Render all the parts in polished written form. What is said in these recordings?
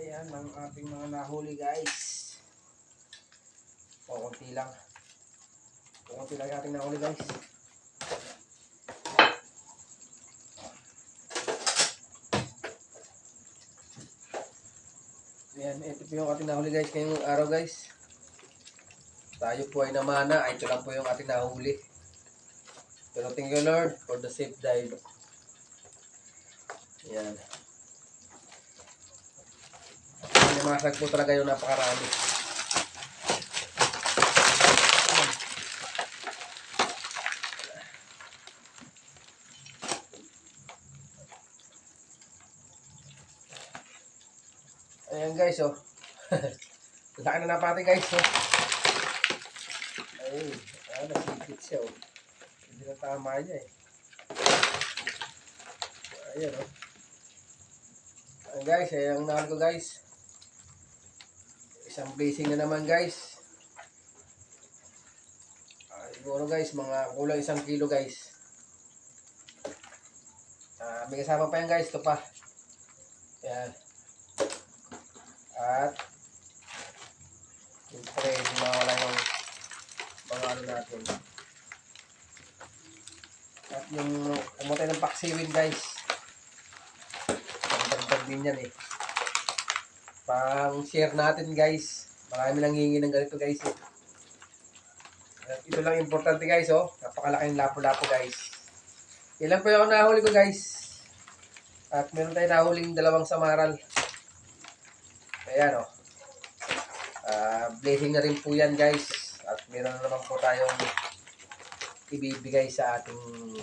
Ayan ang ating mga nahuli guys. Konti lang. Konti lang yung ating nahuli guys. Ayan, ito po yung ating nahuli guys ngayong araw guys. Tayo po ay namana. Ito lang po yung ating nahuli. Pero thank you Lord for the safe dive. Ayan. Masag po talaga yung napakarami. Ayan guys, oh. Laki na napati guys, oh. Ay, nasigit siya, oh. Hindi na tama niya, eh. Ayan, oh. Ayan guys, ayan ang nahal ko guys. Isang blazing na naman guys. Siguro guys, mga kulang 1 kilo guys. May kasama pa yan guys, ito pa. Ayan. At siyempre, hindi mawala yung mga ano natin. At yung kumutay ng paksiwin guys. Pagdagdag din yan eh. Pang share natin guys. Marami nang hihingi ng ganito guys eh. At ito lang importante guys oh. Napakalaking lapo-lapo guys. Ilan po yung nahuli ko guys. At meron tayo nahuling 2 samaral. Ayan o. Blessing na rin po yan guys. At meron na naman po tayong ibibigay sa ating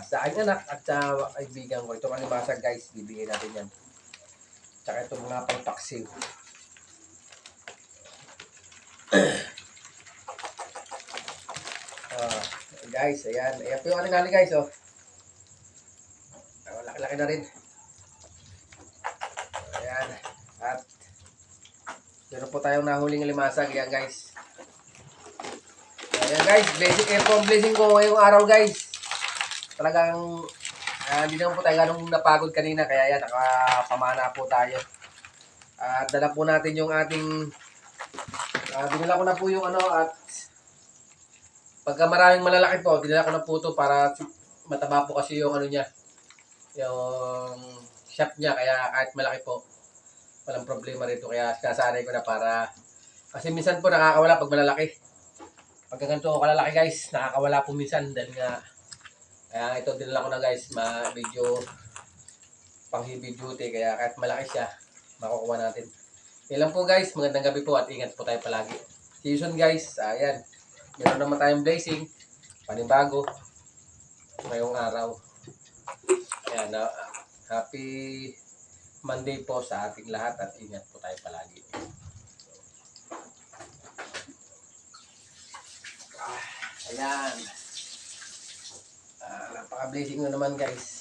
sa aking anak at sa kaibigan ko. Itong animasag guys, bibigay natin yan. Tsaka itong mga pang-paksiw. Guys, ayan. Ayan po yung ating nali guys oh. Laki-laki na rin. Ayan. At meron po tayong nahuling limasag. Ayan guys. Ayan guys. Blessing ko ngayong araw guys. Talagang hindi naman po tayo ganong napagod kanina. Kaya yan. Nakapamana po tayo. At dala po natin yung ating dinala ko na po yung ano. At pagka maraming malalaki po, dinala ko na po ito para mataba po kasi yung ano niya. Yung shop niya. Kaya kahit malaki po, walang problema rito. Kaya sinasanay ko na para kasi minsan po nakakawala pag malalaki. Pag ganito kalalaki guys, nakakawala po minsan dahil nga kaya ito dinala ko na guys, medyo pang heavy duty. Kaya kahit malaki siya, makukuha natin. Yan lang po guys, magandang gabi po at ingat po tayo palagi. See you soon guys. Ayan, meron naman tayong blessing, panibago ngayong araw. Ayan, happy Monday po sa ating lahat at ingat po tayo palagi. Ayan. Napaka-blessing na naman guys.